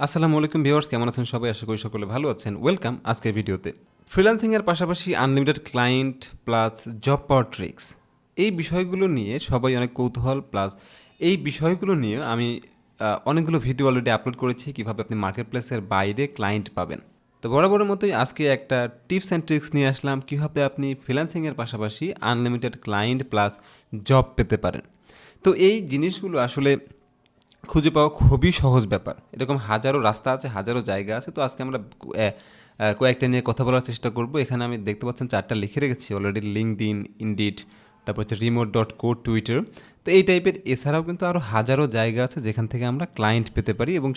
আসসালামু আলাইকুম ভিউয়ার্স, কেমন আছেন সবাই? আশা করি সকলে ভালো আছেন। ওয়েলকাম আজকের ভিডিওতে। ফ্রিল্যান্সিংয়ের পাশাপাশি আনলিমিটেড ক্লায়েন্ট প্লাস জব পাওয়ার ট্রিক্স, এই বিষয়গুলো নিয়ে সবাই অনেক কৌতূহল। প্লাস এই বিষয়গুলো নিয়ে আমি অনেকগুলো ভিডিও অলরেডি আপলোড করেছি, কীভাবে আপনি মার্কেট প্লেসের বাইরে ক্লায়েন্ট পাবেন। তো বরাবরের মতোই আজকে একটা টিপস অ্যান্ড ট্রিক্স নিয়ে আসলাম, কীভাবে আপনি ফ্রিল্যান্সিংয়ের পাশাপাশি আনলিমিটেড ক্লায়েন্ট প্লাস জব পেতে পারেন। তো এই জিনিসগুলো আসলে খুঁজে পাওয়া খুবই সহজ ব্যাপার। এরকম হাজারো রাস্তা আছে, হাজারো জায়গা আছে। তো আজকে আমরা কয়েকটা নিয়ে কথা বলার চেষ্টা করব। এখানে আমি দেখতে পাচ্ছেন 4টা লিখে রেখেছি অলরেডি: লিঙ্কডইন, ইনডিড, তারপর হচ্ছে রিমোট.co, টুইটার। তো এই টাইপের এছাড়াও কিন্তু আরও হাজারো জায়গা আছে যেখান থেকে আমরা ক্লায়েন্ট পেতে পারি, এবং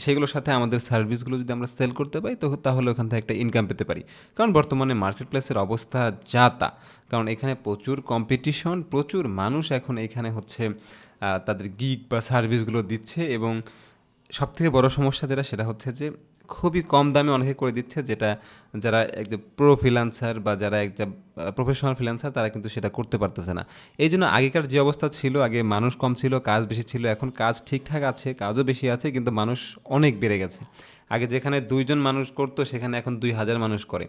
সেগুলোর সাথে আমাদের সার্ভিসগুলো যদি আমরা সেল করতে পারি তো তাহলে ওখান থেকে একটা ইনকাম পেতে পারি। কারণ বর্তমানে মার্কেট প্লেসের অবস্থা যা তা, কারণ এখানে প্রচুর কম্পিটিশন, প্রচুর মানুষ এখন এখানে হচ্ছে তাদের গিগ বা সার্ভিসগুলো দিচ্ছে। এবং সবথেকে বড় সমস্যা যেটা, সেটা হচ্ছে যে খুবই কম দামে অনেকে করে দিচ্ছে, যেটা যারা একজন প্রো ফ্রিল্যান্সার বা যারা একজন প্রফেশনাল ফ্রিল্যান্সার তারা কিন্তু সেটা করতে পারতেছে না। এই জন্য আগেকার যে অবস্থা ছিল, আগে মানুষ কম ছিল, কাজ বেশি ছিল। এখন কাজ ঠিকঠাক আছে, কাজও বেশি আছে, কিন্তু মানুষ অনেক বেড়ে গেছে। আগে যেখানে 2জন মানুষ করতো সেখানে এখন 2000 মানুষ করে।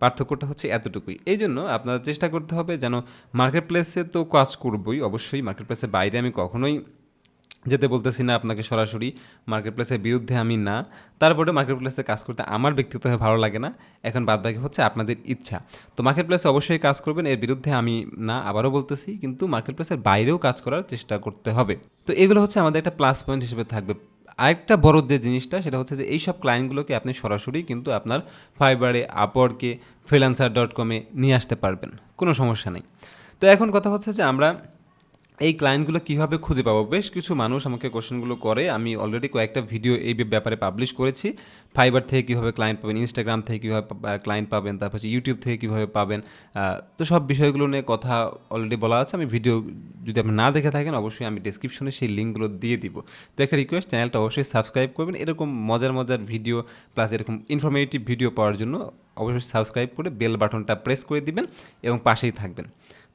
পার্থক্যটা হচ্ছে এতটুকুই। এই জন্য আপনার চেষ্টা করতে হবে যেন মার্কেট প্লেসে তো কাজ করবই, অবশ্যই মার্কেট প্লেসের বাইরে আমি কখনোই যেতে বলতেছি না আপনাকে সরাসরি। মার্কেট প্লেসের বিরুদ্ধে আমি না, তারপরে মার্কেট প্লেসে কাজ করতে আমার ব্যক্তিগতভাবে ভালো লাগে না। এখন বাদবাকি হচ্ছে আপনাদের ইচ্ছা। তো মার্কেট প্লেসে অবশ্যই কাজ করবেন, এর বিরুদ্ধে আমি না, আবারও বলতেছি, কিন্তু মার্কেট প্লেসের বাইরেও কাজ করার চেষ্টা করতে হবে। তো এগুলো হচ্ছে আমাদের একটা প্লাস পয়েন্ট হিসেবে থাকবে। আরেকটা বড় যে জিনিসটা, সেটা হচ্ছে যে এইসব ক্লায়েন্টগুলোকে আপনি সরাসরি কিন্তু আপনার ফাইবারে, আপওয়ার্কে, ফ্রিল্যান্সার.com-এ নিয়ে আসতে পারবেন, কোনো সমস্যা নেই। তো এখন কথা হচ্ছে যে আমরা এই ক্লায়েন্টগুলো কীভাবে খুঁজে পাবো। বেশ কিছু মানুষ আমাকে কোশ্চেনগুলো করে, আমি অলরেডি কয়েকটা ভিডিও এই ব্যাপারে পাবলিশ করেছি। ফাইবার থেকে কীভাবে ক্লায়েন্ট পাবেন, ইনস্টাগ্রাম থেকে কীভাবে ক্লায়েন্ট পাবেন, তারপর হচ্ছে ইউটিউব থেকে কীভাবে পাবেন। তো সব বিষয়গুলো নিয়ে কথা অলরেডি বলা আছে। আমি ভিডিও যদি আপনি না দেখে থাকেন, অবশ্যই আমি ডিসক্রিপশনে সেই লিঙ্কগুলো দিয়ে দিব। তো একটা রিকোয়েস্ট, চ্যানেলটা অবশ্যই সাবস্ক্রাইব করবেন। এরকম মজার মজার ভিডিও প্লাস এরকম ইনফরমেটিভ ভিডিও পাওয়ার জন্য অবশ্যই সাবস্ক্রাইব করে বেল বাটনটা প্রেস করে দিবেন এবং পাশেই থাকবেন।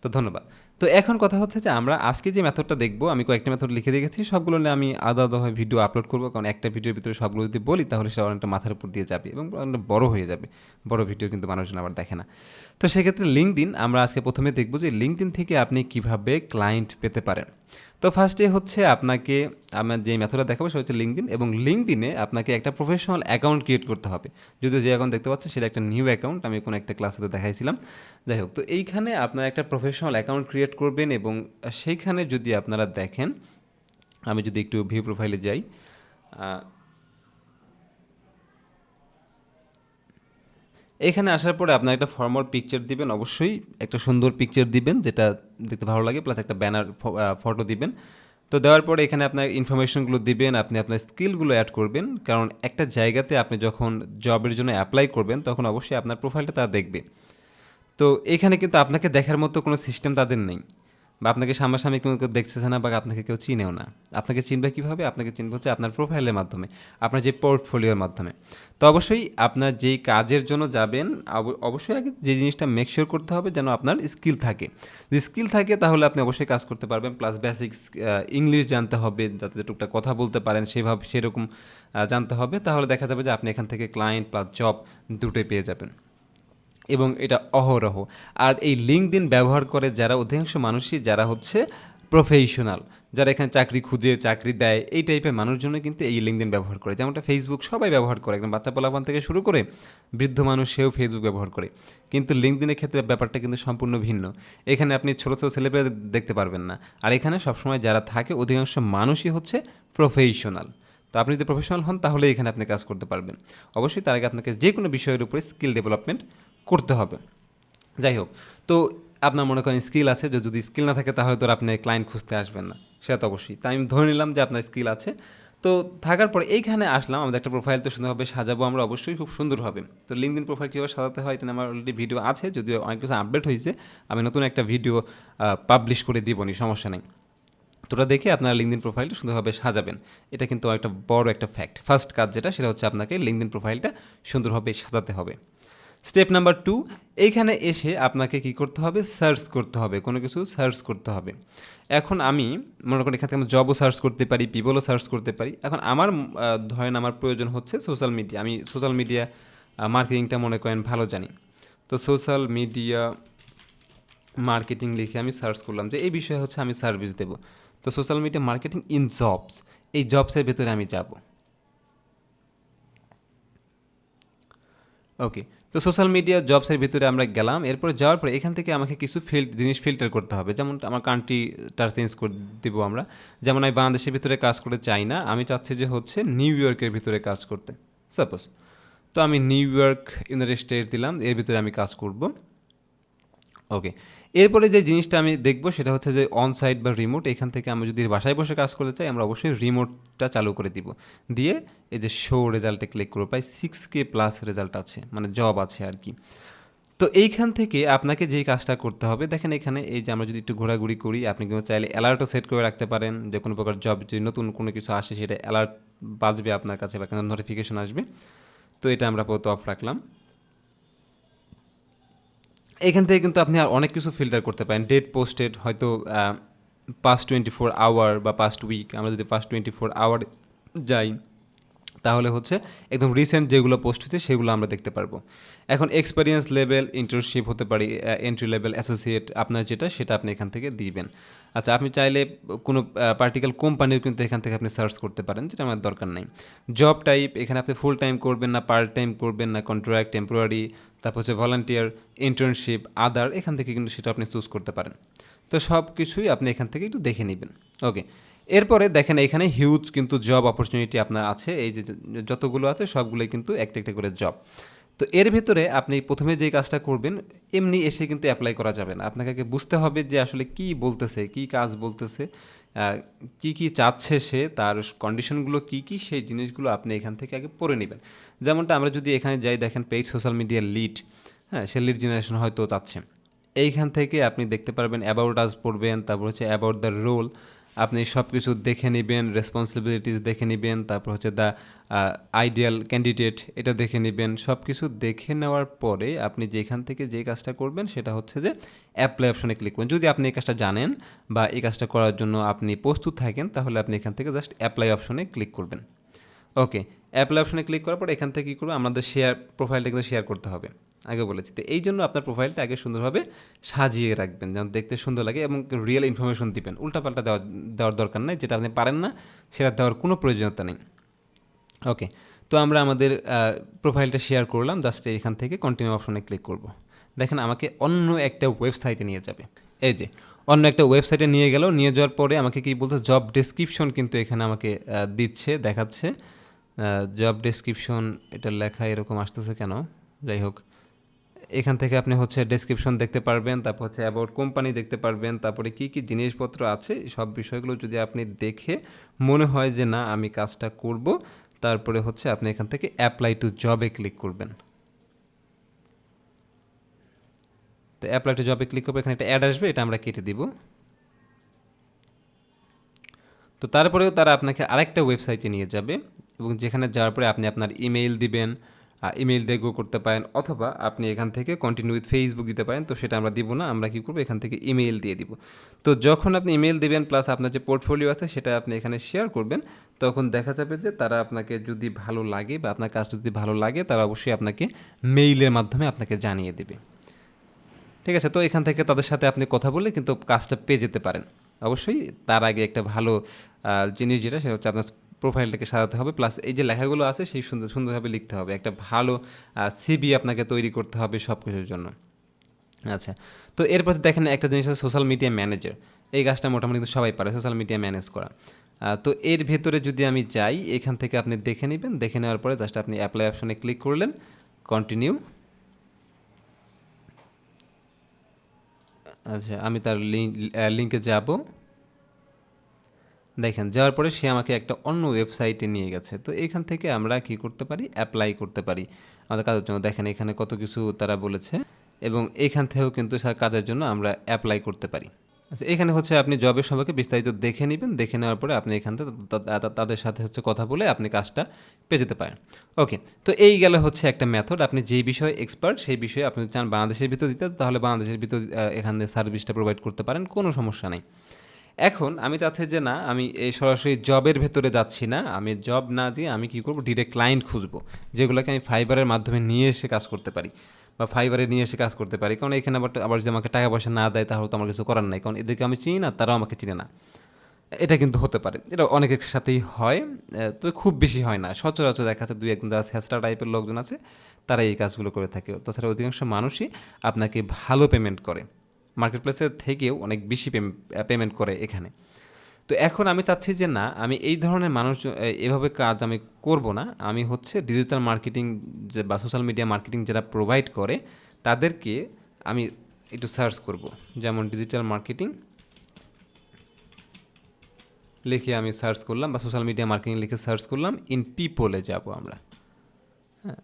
তো ধন্যবাদ। তো এখন কথা হচ্ছে যে আমরা আজকে যে মেথডটা দেখবো, আমি কয়েকটা মেথড লিখে রেখেছি, সবগুলো নিয়ে আমি আলাদা আলাদাভাবে ভিডিও আপলোড করবো। কারণ একটা ভিডিওর ভিতরে সবগুলো যদি বলি তাহলে সেটা অনেকটা মাথার উপর দিয়ে যাবে এবং অনেকটা বড় হয়ে যাবে। বড় ভিডিও কিন্তু মানুষজন আবার দেখে না। তো সেক্ষেত্রে লিঙ্কডইন আমরা আজকে প্রথমে দেখবো যে লিঙ্কডইন থেকে আপনি কিভাবে ক্লায়েন্ট পেতে পারেন। তো ফার্স্টে হচ্ছে আপনাকে আমার যে মেথডটা দেখাবো সেটা হচ্ছে লিঙ্কডইন, এবং লিঙ্কডইনে আপনাকে একটা প্রফেশনাল অ্যাকাউন্ট ক্রিয়েট করতে হবে। যদিও যে অ্যাকাউন্ট দেখতে পাচ্ছেন সেটা একটা নিউ অ্যাকাউন্ট, আমি কোনো একটা ক্লাসে দেখাইছিলাম। যাই হোক, তো এইখানে আপনার একটা প্রফেশনাল অ্যাকাউন্ট ক্রিয়েট করবেন, এবং সেইখানে যদি আপনারা দেখেন, আমি যদি একটু ভিউ প্রোফাইলে যাই, এখানে আসার পরে আপনার একটা ফর্মাল পিকচার দিবেন, অবশ্যই একটা সুন্দর পিকচার দিবেন যেটা দেখতে ভালো লাগে, প্লাস একটা ব্যানার ফটো দিবেন। তো দেওয়ার পরে এখানে আপনার ইনফরমেশনগুলো দিবেন, আপনি আপনার স্কিলগুলো অ্যাড করবেন। কারণ একটা জায়গাতে আপনি যখন জবের জন্য অ্যাপ্লাই করবেন তখন অবশ্যই আপনার প্রোফাইলটা তারা দেখবে। তো এখানে কিন্তু আপনাকে দেখার মতো কোনো সিস্টেম তাদের নেই, বা আপনাকে সামনাসামনি কেউ দেখতেছে না, বা আপনাকে কেউ চিনেও না। আপনাকে চিনবে কীভাবে? আপনাকে চিনবে হচ্ছে আপনার প্রোফাইলের মাধ্যমে, আপনার যে পোর্টফোলিওর মাধ্যমে। তো অবশ্যই আপনার যেই কাজের জন্য যাবেন, অবশ্যই আগে যে জিনিসটা মেক শিওর করতে হবে যেন আপনার স্কিল থাকে। যদি স্কিল থাকে তাহলে আপনি অবশ্যই কাজ করতে পারবেন। প্লাস বেসিক্স ইংলিশ জানতে হবে, যাতে টুকটাক কথা বলতে পারেন সেরকম জানতে হবে। তাহলে দেখা যাবে যে আপনি এখান থেকে ক্লায়েন্ট প্লাস জব দুটোই পেয়ে যাবেন, এবং এটা অহরহ। আর এই লিঙ্কডইন ব্যবহার করে যারা, অধিকাংশ মানুষই যারা হচ্ছে প্রফেশনাল, যারা এখানে চাকরি খুঁজে চাকরি দেয়, এই টাইপের মানুষজনই কিন্তু এই লিঙ্কডইন ব্যবহার করে। যেমনটা ফেসবুক সবাই ব্যবহার করে, একদম বাচ্চা পোলাপান থেকে শুরু করে বৃদ্ধ মানুষ, সেও ফেসবুক ব্যবহার করে। কিন্তু লিঙ্কডইনের ক্ষেত্রে ব্যাপারটা কিন্তু সম্পূর্ণ ভিন্ন। এখানে আপনি ছোটো ছোটো ছেলেপেলে দেখতে পারবেন না। আর এখানে সবসময় যারা থাকে অধিকাংশ মানুষই হচ্ছে প্রফেশনাল। তো আপনি যদি প্রফেশনাল হন তাহলে এখানে আপনি কাজ করতে পারবেন। অবশ্যই তার আগে আপনাকে যে কোনো বিষয়ের উপরে স্কিল ডেভেলপমেন্ট করতে হবে। যাই হোক, তো আপনার মনে করেন স্কিল আছে, যদি স্কিল না থাকে তাহলে তো আপনি ক্লায়েন্ট খুঁজতে আসবেন না, সেটা তো অবশ্যই। তাই আমি ধরে নিলাম যে আপনার স্কিল আছে। তো থাকার পরে এইখানে আসলাম, আমাদের একটা প্রোফাইল তো সুন্দরভাবে সাজাবো আমরা, অবশ্যই খুব সুন্দর হবে। তো লিঙ্কডইন প্রোফাইল কীভাবে সাজাতে হয় এটা আমার অলরেডি ভিডিও আছে, যদিও অনেক কিছু আপডেট হয়েছে। আমি নতুন একটা ভিডিও পাবলিশ করে দিবনি, সমস্যা নেই। তোটা দেখে আপনারা লিঙ্কডইন প্রোফাইলটা সুন্দরভাবে সাজাবেন। এটা কিন্তু একটা বড় একটা ফ্যাক্ট। ফার্স্ট কাজ যেটা, সেটা হচ্ছে আপনাকে লিঙ্কডইন প্রোফাইলটা সুন্দরভাবে সাজাতে হবে। স্টেপ নাম্বার 2, এইখানে এসে আপনাকে কি করতে হবে, সার্চ করতে হবে, কোনো কিছু সার্চ করতে হবে। এখন আমি মনে করি এখান থেকে আমি জবও সার্চ করতে পারি, পিপলও সার্চ করতে পারি। এখন আমার ধরেন আমার প্রয়োজন হচ্ছে সোশ্যাল মিডিয়া, আমি সোশ্যাল মিডিয়া মার্কেটিংটা মনে করেন ভালো জানি। তো সোশ্যাল মিডিয়া মার্কেটিং লিখে আমি সার্চ করলাম যে এই বিষয়ে হচ্ছে আমি সার্ভিস দেব। তো social media marketing in jobs, এই জবসের ভেতরে আমি যাব। ওকে, তো সোশ্যাল মিডিয়া জবসের ভিতরে আমরা গেলাম। এরপরে যাওয়ার পরে এখান থেকে আমাকে কিছু জিনিস ফিল্টার করতে হবে, যেমন আমার কান্ট্রিটা চেঞ্জ করে দেবো আমরা। যেমন আমি বাংলাদেশের ভিতরে কাজ করতে চাই না, আমি চাচ্ছি যে হচ্ছে নিউ ইয়র্কের ভিতরে কাজ করতে সাপোজ। তো আমি নিউ ইয়র্ক ইউনাইটেড স্টেটস দিলাম, এর ভিতরে আমি কাজ করব। ওকে, এরপরে যে জিনিসটা আমি দেখব সেটা হচ্ছে যে অন সাইট বা রিমোট। এখান থেকে আমরা যদি বাসায় বসে কাজ করতে চাই আমরা অবশ্যই রিমোটটা চালু করে দিব, দিয়ে এই যে শো রেজাল্টে ক্লিক করবো। প্রায় 6K প্লাস রেজাল্ট আছে, মানে জব আছে আর কি। তো এইখান থেকে আপনাকে যেই কাজটা করতে হবে, দেখেন এখানে এই যে আমরা যদি একটু ঘোরাঘুরি করি, আপনি কিন্তু চাইলে অ্যালার্টও সেট করে রাখতে পারেন, যে কোনো প্রকার জব যদি নতুন কোনো কিছু আসে সেটা অ্যালার্ট বাজবে আপনার কাছে বা কোনো নোটিফিকেশন আসবে। তো এটা আমরা আপাতত অফ রাখলাম। এখান থেকে কিন্তু আপনি আর অনেক কিছু ফিল্টার করতে পারেন, ডেট পোস্টেড, হয়তো পাস্ট 24 আওয়ার বা পাস্ট উইক। আমরা যদি পাস্ট 24 আওয়ার যাই তাহলে হচ্ছে একদম রিসেন্ট যেগুলো পোস্ট হচ্ছে সেগুলো আমরা দেখতে পারবো। এখন এক্সপিরিয়েন্স লেভেল, ইন্টার্নশিপ হতে পারে, এন্ট্রি লেভেল, অ্যাসোসিয়েট, আপনার যেটা সেটা আপনি এখান থেকে দিবেন। আচ্ছা, আপনি চাইলে কোনো পার্টিকুলার কোম্পানির কিন্তু এখান থেকে আপনি সার্চ করতে পারেন, যেটা আমার দরকার নাই। জব টাইপ, এখানে আপনি ফুল টাইম করবেন না পার্ট টাইম করবেন না কন্ট্রাক্ট, টেম্পোরারি, তারপর হচ্ছে ভলান্টিয়ার, ইন্টার্নশিপ, আদার, এখান থেকে কিন্তু সেটা আপনি চুজ করতে পারেন। তো সব কিছুই আপনি এখান থেকে একটু দেখে নেবেন। ওকে, এরপরে দেখেন এখানে হিউজ কিন্তু জব অপরচুনিটি আপনার আছে, এই যে যতগুলো আছে সবগুলোই কিন্তু একটা একটা করে জব। তো এর ভেতরে আপনি প্রথমে যেই কাজটা করবেন, এমনি এসে কিন্তু অ্যাপ্লাই করা যাবে না, আপনাকে আগে বুঝতে হবে যে আসলে কি বলতেছে, কি কাজ বলতেছে, কি কি চাচ্ছে সে, তার কন্ডিশনগুলো কি কি, সেই জিনিসগুলো আপনি এখান থেকে আগে পড়ে নেবেন। যেমনটা আমরা যদি এখানে যাই, দেখেন পেইড সোশ্যাল মিডিয়া লিড, হ্যাঁ, সে লিড জেনারেশন হয়তো চাচ্ছে। এইখান থেকে আপনি দেখতে পারবেন অ্যাবাউট আস পড়বেন, তারপর হচ্ছে অ্যাবাউট দ্য রোল, আপনি সব কিছু দেখে নেবেন, রেসপন্সিবিলিটিস দেখে নেবেন, তারপর হচ্ছে দ্য আইডিয়াল ক্যান্ডিডেট, এটা দেখে নেবেন। সব কিছু দেখে নেওয়ার পরে আপনি যেখান থেকে যে কাজটা করবেন সেটা হচ্ছে যে অ্যাপ্লাই অপশনে ক্লিক করবেন। যদি আপনি এই কাজটা জানেন বা এই কাজটা করার জন্য আপনি প্রস্তুত থাকেন, তাহলে আপনি এখান থেকে জাস্ট অ্যাপ্লাই অপশনে ক্লিক করবেন। ওকে, অ্যাপ্লাই অপশনে ক্লিক করার পর এখান থেকে কী করবো, আমাদের প্রোফাইলটা কিন্তু শেয়ার করতে হবে, আগে বলেছি। তো এই জন্য আপনার প্রোফাইলটা আগে সুন্দরভাবে সাজিয়ে রাখবেন, যেন দেখতে সুন্দর লাগে, এবং রিয়েল ইনফরমেশন দিবেন, উল্টাপাল্টা দেওয়ার দরকার নেই, যেটা আপনি পারেন না সেটা দেওয়ার কোনো প্রয়োজনীয়তা নেই। ওকে, তো আমরা আমাদের প্রোফাইলটা শেয়ার করলাম, জাস্ট এখান থেকে কন্টিনিউ অপশনে ক্লিক করব। দেখেন আমাকে অন্য একটা ওয়েবসাইটে নিয়ে যাবে, এই যে অন্য একটা ওয়েবসাইটে নিয়ে গেল। নিয়ে যাওয়ার পরে আমাকে কি বলতে, জব ডেসক্রিপশন কিন্তু এখানে আমাকে দিচ্ছে, দেখাচ্ছে জব ডেসক্রিপশন, এটা লেখা এরকম আসতেছে কেন, যাই হোক। এখান থেকে আপনি হচ্ছে ডেসক্রিপশন দেখতে পারবেন, তারপর হচ্ছে অ্যাবাউট কোম্পানি দেখতে পারবেন, তারপরে কী কী জিনিসপত্র আছে সব বিষয়গুলো যদি আপনি দেখে মনে হয় যে না আমি কাজটা করব, তারপরে হচ্ছে আপনি এখান থেকে অ্যাপ্লাই টু জবে ক্লিক করবেন। তো অ্যাপ্লাই টু জবে ক্লিক করবো, এখানে একটা অ্যাড আসবে, এটা আমরা কেটে দিব। তো তারপরেও তারা আপনাকে আরেকটা ওয়েবসাইটে নিয়ে যাবে, এবং যেখানে যাওয়ার পরে আপনি আপনার ইমেইল দিবেন, ইমেইল দিয়ে গো করতে পারেন, অথবা আপনি এখান থেকে কন্টিনিউ উইথ ফেসবুক দিতে পারেন। তো সেটা আমরা দিব না, আমরা কী করবো, এখান থেকে ইমেইল দিয়ে দিব। তো যখন আপনি ইমেইল দিবেন প্লাস আপনার যে পোর্টফোলিও আছে সেটা আপনি এখানে শেয়ার করবেন, তখন দেখা যাবে যে তারা আপনাকে যদি ভালো লাগে বা আপনার কাজটা যদি ভালো লাগে, তারা অবশ্যই আপনাকে মেইলের মাধ্যমে আপনাকে জানিয়ে দেবে। ঠিক আছে, তো এখান থেকে তাদের সাথে আপনি কথা বললে কিন্তু কাজটা পেয়ে যেতে পারেন। অবশ্যই তার আগে একটা ভালো জিনিস যেটা সেটা হচ্ছে আপনার প্রোফাইলটাকে সাজাতে হবে, প্লাস এই যে লেখাগুলো আছে সেই সুন্দরভাবে লিখতে হবে, একটা ভালো সিভি আপনাকে তৈরি করতে হবে সব কিছুর জন্য। আচ্ছা, তো এরপর দেখেন একটা জিনিস আছে সোশ্যাল মিডিয়া ম্যানেজার, এই কাজটা মোটামুটি কিন্তু সবাই পারে, সোশ্যাল মিডিয়া ম্যানেজ করা। তো এর ভেতরে যদি আমি যাই, এখান থেকে আপনি দেখে নেবেন, দেখে নেওয়ার পরে জাস্ট আপনি অ্যাপ্লাই অপশনে ক্লিক করলেন, কন্টিনিউ। আচ্ছা, আমি তার লিঙ্কে যাব। দেখেন যাওয়ার পরে সে আমাকে একটা অন্য ওয়েবসাইটে নিয়ে গেছে। তো এখান থেকে আমরা কি করতে পারি, অ্যাপ্লাই করতে পারি আমাদের কাজের জন্য। দেখেন এখানে কত কিছু তারা বলেছে, এবং এখান থেকেও কিন্তু কাজের জন্য আমরা অ্যাপ্লাই করতে পারি। আচ্ছা, এখানে হচ্ছে আপনি জবের সম্পর্কে বিস্তারিত দেখে নেবেন, দেখে নেওয়ার পরে আপনি এখান থেকে তাদের সাথে হচ্ছে কথা বলে আপনি কাজটা পেয়ে যেতে পারেন। ওকে, তো এই গেলে হচ্ছে একটা মেথড। আপনি যেই বিষয়ে এক্সপার্ট সেই বিষয়ে আপনি চান বাংলাদেশের ভিতর দিতে, তাহলে বাংলাদেশের ভিতর এখানে সার্ভিসটা প্রোভাইড করতে পারেন, কোনো সমস্যা নেই। এখন আমি চাচ্ছি যে না, আমি এই সরাসরি জবের ভেতরে যাচ্ছি না, আমি জব না দিয়ে আমি কী করবো, ডিরেক্ট ক্লায়েন্ট খুঁজবো যেগুলোকে আমি ফাইবারের মাধ্যমে নিয়ে এসে কাজ করতে পারি বা ফাইবারে নিয়ে এসে কাজ করতে পারি। কারণ এখানে আবার যদি আমাকে টাকা পয়সা না দেয় তাহলে তো আমার কিছু করার নাই, কারণ এদেরকে আমি চিনি না, তারাও আমাকে চিনে না। এটা কিন্তু হতে পারে, এটা অনেকের সাথেই হয়, তবে খুব বেশি হয় না। সচরাচর দেখা যাচ্ছে দুই একজন যারা স্যাঁচড়া টাইপের লোকজন আছে তারা এই কাজগুলো করে থাকে। তাছাড়া অধিকাংশ মানুষই আপনাকে ভালো পেমেন্ট করে, মার্কেট প্লেসের থেকেও অনেক বেশি পেমেন্ট করে এখানে। তো এখন আমি চাচ্ছি যে না, আমি এই ধরনের মানুষ এভাবে কাজ আমি করব না। আমি হচ্ছে ডিজিটাল মার্কেটিং যে বা সোশ্যাল মিডিয়া মার্কেটিং যারা প্রোভাইড করে তাদেরকে আমি একটু সার্চ করব। যেমন ডিজিটাল মার্কেটিং লিখে আমি সার্চ করলাম, বা সোশ্যাল মিডিয়া মার্কেটিং লিখে সার্চ করলাম, ইন পিপলে যাব আমরা। হ্যাঁ,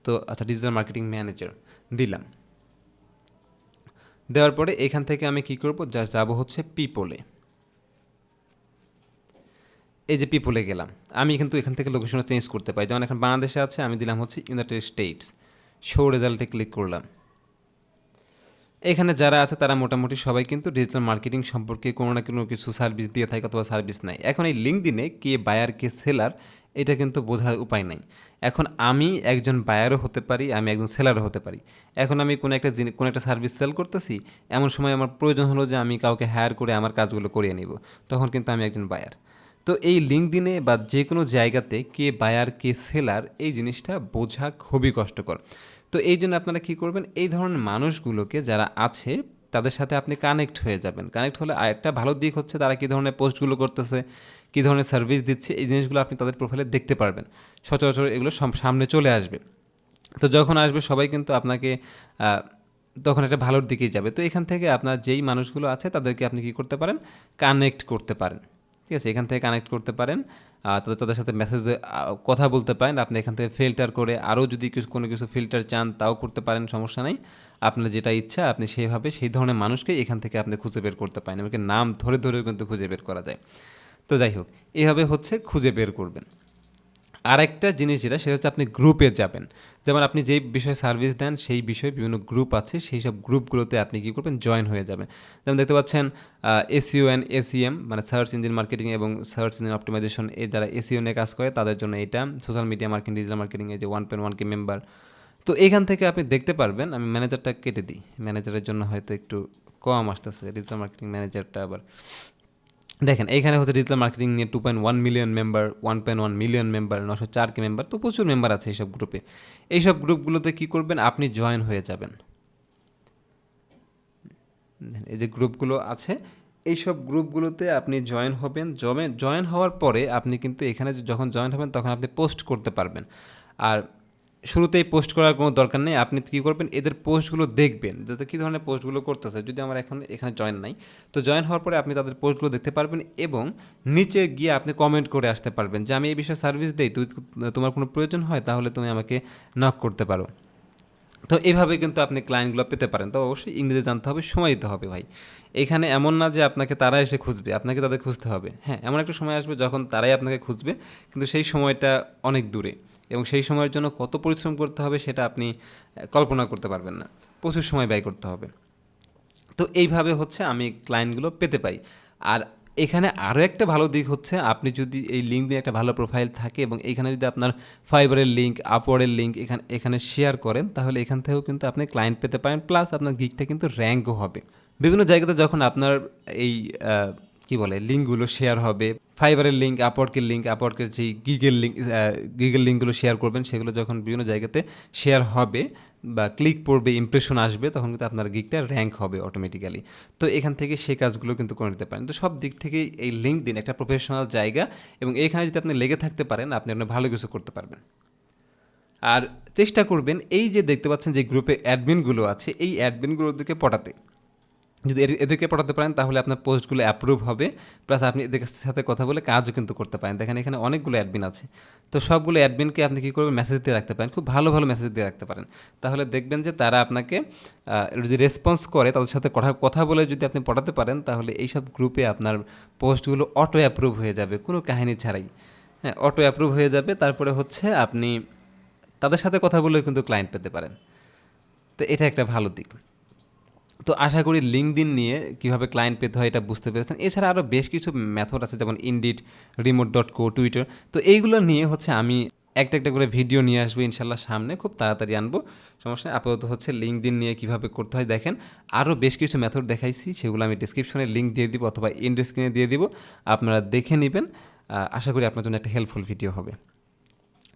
তো আচ্ছা, ডিজিটাল মার্কেটিং ম্যানেজার দিলাম। দেওয়ার পরে এখান থেকে আমি কি করব, জাস্ট যাব হচ্ছে পিপলে। এই যে পিপলে গেলাম, আমি কিন্তু এখান থেকে লোকেশনটা চেঞ্জ করতে পারি। যেমন এখন বাংলাদেশে আছে, আমি দিলাম হচ্ছে ইউনাইটেড স্টেটস, শো রেজাল্টে ক্লিক করলাম। এখানে যারা আছে তারা মোটামুটি সবাই কিন্তু ডিজিটাল মার্কেটিং সম্পর্কে কোনো না কোনো কিছু সার্ভিস দিয়ে থাকে অথবা সার্ভিস নাই। এখন এই লিঙ্কডইনে কে বায়ার কে সেলার এটা কিন্তু বোঝার উপায় নাই। এখন আমি একজন বায়ারও হতে পারি, আমি একজন সেলারও হতে পারি। এখন আমি কোনো একটা সার্ভিস সেল করতেছি, এমন সময় আমার প্রয়োজন হলো যে আমি কাউকে হায়ার করে আমার কাজগুলো করিয়ে নিব, তখন কিন্তু আমি একজন বায়ার। তো এই লিঙ্কডইনে বা যে কোনো জায়গাতে কে বায়ার কে সেলার এই জিনিসটা বোঝা খুবই কষ্টকর। তো এই জন্য আপনারা কী করবেন, এই ধরনের মানুষগুলোকে যারা আছে তাদের সাথে আপনি কানেক্ট হয়ে যাবেন। কানেক্ট হলে আরেকটা ভালো দিক হচ্ছে তারা কী ধরনের পোস্টগুলো করতেছে, কী ধরনের সার্ভিস দিচ্ছে, এই জিনিসগুলো আপনি তাদের প্রোফাইলে দেখতে পারবেন। সচরাচর এগুলো সামনে চলে আসবে। তো যখন আসবে সবাই কিন্তু আপনাকে তখন একটা ভালোর দিকেই যাবে। তো এখান থেকে আপনার যেই মানুষগুলো আছে তাদেরকে আপনি কী করতে পারেন, কানেক্ট করতে পারেন। ঠিক আছে, এখান থেকে কানেক্ট করতে পারেন, তাদের সাথে মেসেজে কথা বলতে পারেন। আপনি এখান থেকে ফিল্টার করে আরও যদি কোনো কিছু ফিল্টার চান তাও করতে পারেন, সমস্যা নেই। আপনার যেটা ইচ্ছা আপনি সেইভাবে সেই ধরনের মানুষকেই এখান থেকে আপনি খুঁজে বের করতে পারেন। এমনকি নাম ধরে ধরেও কিন্তু খুঁজে বের করা যায়। তো যাই হোক, এইভাবে হচ্ছে খুঁজে বের করবেন। আরেকটা জিনিস যেটা, সেটা হচ্ছে আপনি গ্রুপে যাবেন। যেমন আপনি যেই বিষয়ে সার্ভিস দেন সেই বিষয়ে বিভিন্ন গ্রুপ আছে, সেই সব গ্রুপগুলোতে আপনি কী করবেন, জয়েন হয়ে যাবেন। যেমন দেখতে পাচ্ছেন এসইও অ্যান্ড এসইএম, মানে সার্চ ইঞ্জিন মার্কেটিং এবং সার্চ ইঞ্জিন অপটিমাইজেশন, এই যারা এসইও নিয়ে কাজ করে তাদের জন্য এটা। Social media marketing, digital marketing, এই যে 1.1K মেম্বার। তো এখান থেকে আপনি দেখতে পারবেন, আমি ম্যানেজারটা কেটে দিই, ম্যানেজারের জন্য হয়তো একটু কম আসতেছে, ডিজিটাল মার্কেটিং ম্যানেজারটা আবার দেখেন। এইখানে হচ্ছে ডিজিটাল মার্কেটিং নিয়ে 2.1 million member, 1.1 million member, 904K member, তো প্রচুর মেম্বার আছে এইসব গ্রুপে। এইসব গ্রুপগুলোতে কী করবেন, আপনি জয়েন হয়ে যাবেন। এই যে গ্রুপগুলো আছে, এইসব গ্রুপগুলোতে আপনি জয়েন হবেন। জয়েন হওয়ার পরে আপনি কিন্তু এখানে যখন জয়েন হবেন তখন আপনি পোস্ট করতে পারবেন। আর শুরুতেই পোস্ট করার কোনো দরকার নেই। আপনি কী করবেন, এদের পোস্টগুলো দেখবেন, যাতে কী ধরনের পোস্টগুলো করতেছে। যদি আমার এখানে জয়েন নাই, তো জয়েন হওয়ার পরে আপনি তাদের পোস্টগুলো দেখতে পারবেন এবং নিচে গিয়ে আপনি কমেন্ট করে আসতে পারবেন যে আমি এই বিষয়ে সার্ভিস দিই, তোমার কোনো প্রয়োজন হয় তাহলে তুমি আমাকে নক করতে পারো। তো এইভাবে কিন্তু আপনি ক্লায়েন্টগুলো পেতে পারেন। তো অবশ্যই ইংরেজি জানতে হবে, সময় দিতে হবে ভাই। এখানে এমন না যে আপনাকে তারা এসে খুঁজবে, আপনাকে তাদের খুঁজতে হবে। হ্যাঁ, এমন একটা সময় আসবে যখন তারাই আপনাকে খুঁজবে, কিন্তু সেই সময়টা অনেক দূরে, এবং সেই সময়ের জন্য কত পরিশ্রম করতে হবে সেটা আপনি কল্পনা করতে পারবেন না। প্রচুর সময় ব্যয় করতে হবে। তো এইভাবে হচ্ছে আমি ক্লায়েন্টগুলো পেতে পারি। আর এখানে আরও একটা ভালো দিক হচ্ছে, আপনি যদি এই লিঙ্ক দিয়ে একটা ভালো প্রোফাইল থাকে এবং এখানে যদি আপনার ফাইবারের লিঙ্ক, আপওয়ার্ডের লিঙ্ক এখানে শেয়ার করেন, তাহলে এখান থেকেও কিন্তু আপনি ক্লায়েন্ট পেতে পারেন, প্লাস আপনার গিগটা কিন্তু র্যাঙ্কও হবে। বিভিন্ন জায়গাতে যখন আপনার এই কী বলে লিঙ্কগুলো শেয়ার হবে, ফাইবারের লিঙ্ক, আপওয়ার্কের যেই গিগের লিঙ্কগুলো শেয়ার করবেন, সেগুলো যখন বিভিন্ন জায়গাতে শেয়ার হবে বা ক্লিক পড়বে, ইমপ্রেশন আসবে, তখন কিন্তু আপনার গিগটা র্যাঙ্ক হবে অটোমেটিক্যালি। তো এখান থেকে সেই কাজগুলো কিন্তু করে নিতে পারেন। তো সব দিক থেকেই এই লিঙ্কডইন একটা প্রফেশনাল জায়গা, এবং এইখানে যদি আপনি লেগে থাকতে পারেন আপনি ভালো কিছু করতে পারবেন। আর চেষ্টা করবেন এই যে দেখতে পাচ্ছেন যে গ্রুপে অ্যাডমিনগুলো আছে, এই অ্যাডমিনগুলোদেরকে পটাতে। যদি এদেরকে পড়াতে পারেন তাহলে আপনার পোস্টগুলো অ্যাপ্রুভ হবে, প্লাস আপনি এদের সাথে কথা বলে কাজও কিন্তু করতে পারেন। দেখেন এখানে অনেকগুলো অ্যাডমিন আছে, তো সবগুলো অ্যাডমিনকে আপনি কী করবেন, মেসেজ দিয়ে রাখতে পারেন, খুব ভালো ভালো মেসেজ দিয়ে রাখতে পারেন। তাহলে দেখবেন যে তারা আপনাকে যদি রেসপন্স করে, তাদের সাথে কথা বলে যদি আপনি পড়াতে পারেন, তাহলে এইসব গ্রুপে আপনার পোস্টগুলো অটো অ্যাপ্রুভ হয়ে যাবে কোনো কাহিনী ছাড়াই। হ্যাঁ, অটো অ্যাপ্রুভ হয়ে যাবে। তারপরে হচ্ছে আপনি তাদের সাথে কথা বলেও কিন্তু ক্লায়েন্ট পেতে পারেন। তো এটা একটা ভালো দিক। তো আশা করি লিঙ্কডইন নিয়ে কীভাবে ক্লায়েন্ট পেতে হয় এটা বুঝতে পেরেছেন। এছাড়া আরও বেশ কিছু মেথড আছে, যেমন ইনডিড, রিমোট.co, টুইটার। তো এইগুলো নিয়ে হচ্ছে আমি একটা একটা করে ভিডিও নিয়ে আসবো ইনশাল্লাহ সামনে, খুব তাড়াতাড়ি আনবো, সমস্যা নেই। আপাতত হচ্ছে লিঙ্কডইন নিয়ে কীভাবে করতে হয় দেখেন, আরও বেশ কিছু মেথড দেখাইছি, সেগুলো আমি ডিসক্রিপশনে লিঙ্ক দিয়ে দিব অথবা এন্ড স্ক্রিনে দিয়ে দিব, আপনারা দেখে নেবেন। আশা করি আপনার জন্য একটা হেল্পফুল ভিডিও হবে।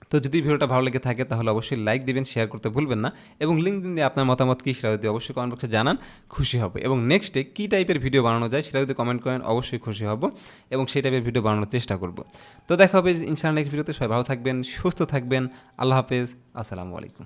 তো যদি ভিডিওটা ভালো লেগে থাকে তাহলে অবশ্যই লাইক দিবেন, শেয়ার করতে ভুলবেন না, এবং লিঙ্কডইন দিয়ে আপনার মতামত কী সেটা যদি অবশ্যই কমেন্ট বক্সে জানান, খুশি হবে। এবং নেক্সটে কী টাইপের ভিডিও বানানো যায় সেটা যদি কমেন্ট করেন অবশ্যই খুশি হব, এবং সেই টাইপের ভিডিও বানানোর চেষ্টা করব। তো দেখা হবে ইনশাআল্লাহ নেক্সট ভিডিওতে। সবাই ভালো থাকবেন, সুস্থ থাকবেন। আল্লাহ হাফেজ, আসসালামু আলাইকুম।